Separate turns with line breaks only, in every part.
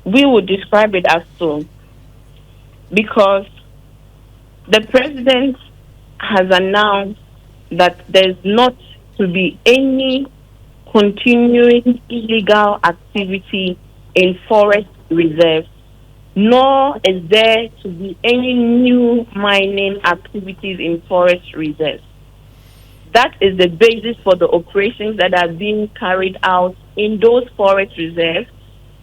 We would describe it as so because the president has announced that there's not to be any continuing illegal activity in forest reserves, nor is there to be any new mining activities in forest reserves. That is the basis for the operations that are being carried out in those forest reserves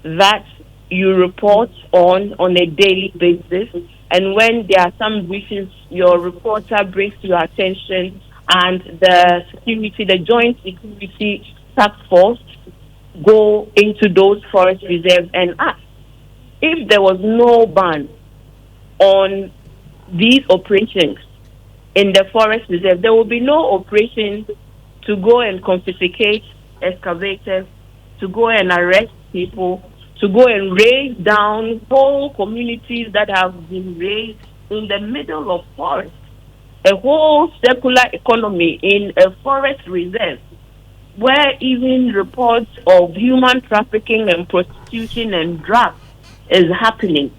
that you report on a daily basis. And when there are some breaches, your reporter brings to your attention, and the Joint Security Task Force go into those forest reserves and ask if there was no ban on these operations in the forest reserve, there will be no operation to go and confiscate excavators, to go and arrest people, to go and raise down whole communities that have been raised in the middle of forest. A whole circular economy in a forest reserve where even reports of human trafficking and prostitution and drugs is happening.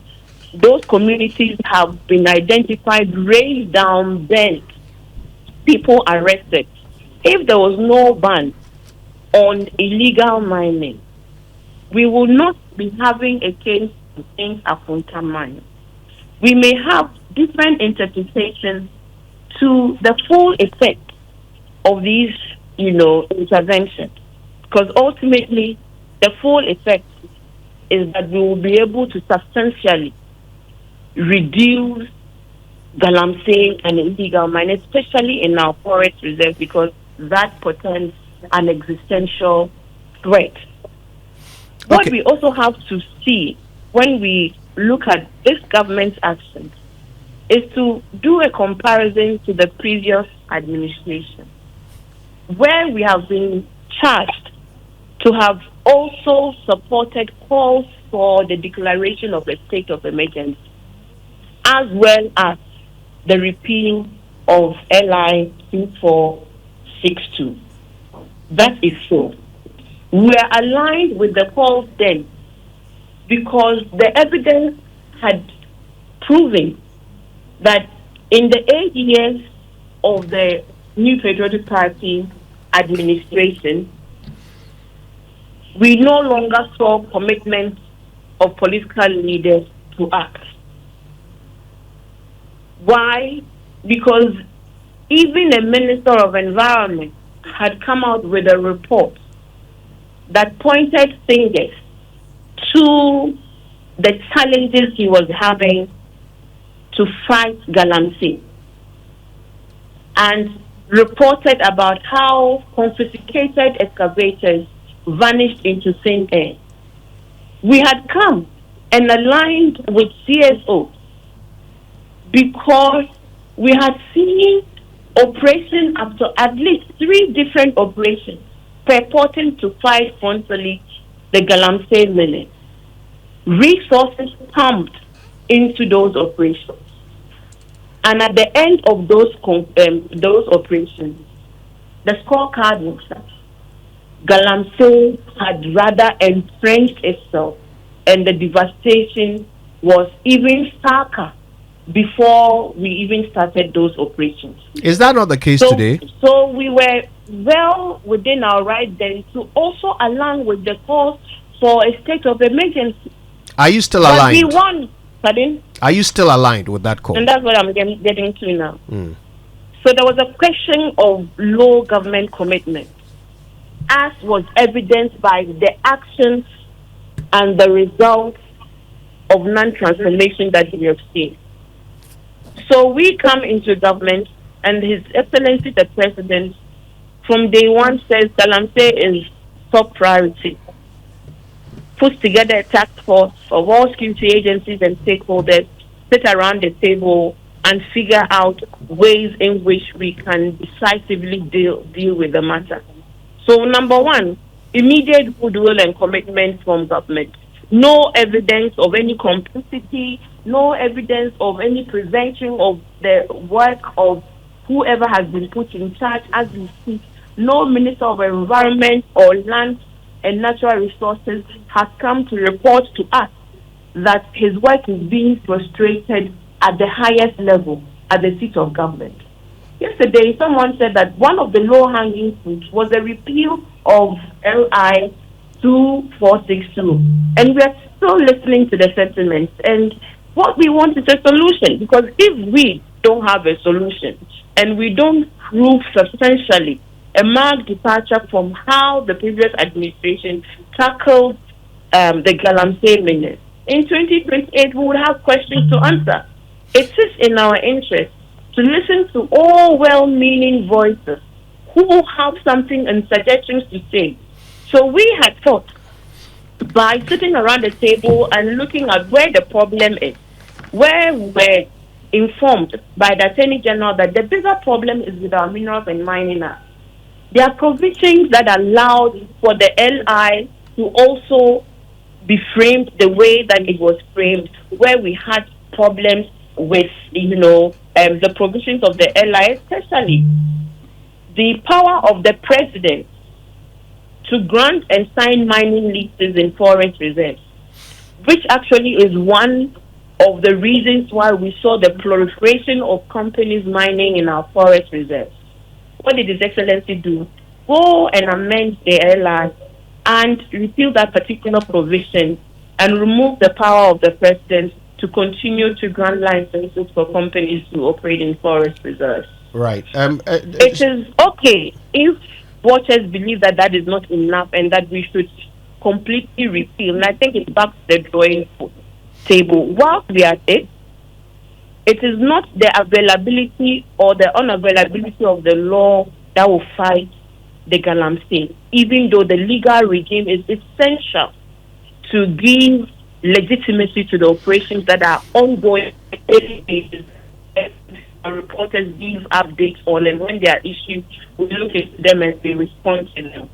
Those communities have been identified, raised down, bent, people arrested. If there was no ban on illegal mining, we will not be having a case against Afunta mine. We may have different interpretations to the full effect of these, interventions. Because ultimately, the full effect is that we will be able to substantially reduce galamsey and illegal mining, especially in our forest reserve, because that portends an existential threat. What we also have to see when we look at this government's actions is to do a comparison to the previous administration, where we have been charged to have also supported calls for the declaration of a state of emergency, as well as the repeal of LI 2462. That is so. We are aligned with the calls then because the evidence had proven that in the 8 years of the New Patriotic Party administration, we no longer saw commitment of political leaders to act. Why? Because even a Minister of Environment had come out with a report that pointed fingers to the challenges he was having to fight galamsey, and reported about how confiscated excavators vanished into thin air. We had come and aligned with CSO because we had seen operation up to at least 3 different operations purporting to fight frontally the galamsey milling. Resources pumped into those operations. And at the end of those operations, the scorecard was that galamsey had rather entrenched itself, and the devastation was even starker before we even started those operations.
Is that not the case today?
So we were well within our right then to also align with the call for a state of emergency.
Are you still aligned?
But we won. Pardon?
Are you still aligned with that call?
And that's what I'm getting to now. So there was a question of low government commitment, as was evidenced by the actions and the results of non-transformation that we have seen. So we come into government, and His Excellency the President, from day one, says galamsey is top priority. Puts together a task force of all security agencies and stakeholders, sit around the table and figure out ways in which we can decisively deal with the matter. So number one, immediate goodwill and commitment from government. No evidence of any complicity, no evidence of any prevention of the work of whoever has been put in charge as we speak. No Minister of Environment or Land and Natural Resources has come to report to us that his work is being frustrated at the highest level, at the seat of government. Yesterday, someone said that one of the low-hanging fruits was the repeal of LI 2462, and we are still listening to the sentiments. And what we want is a solution, because if we don't have a solution and we don't prove substantially a marked departure from how the previous administration tackled the Galamsey minutes, in 2028 we would have questions to answer. It is in our interest to listen to all well-meaning voices who have something and suggestions to say. So we had thought, by sitting around the table and looking at where the problem is, where we're informed by the Attorney General that the bigger problem is with our Minerals and Mining Act. There are provisions that allowed for the LI to also be framed the way that it was framed, where we had problems with, the provisions of the LI, especially the power of the president to grant and sign mining leases in forest reserves, which actually is one of the reasons why we saw the proliferation of companies mining in our forest reserves. What did His Excellency do? Go and amend the LI and repeal that particular provision and remove the power of the president to continue to grant licenses for companies to operate in forest reserves.
Right.
It is okay if watchers believe that that is not enough and that we should completely repeal. And I think it's back to the drawing table. Whilst we are at it, it is not the availability or the unavailability of the law that will fight the Galamsey, even though the legal regime is essential to give legitimacy to the operations that are ongoing on a daily basis. Reporters give updates on, and when there are issues, we look into them and we respond to them.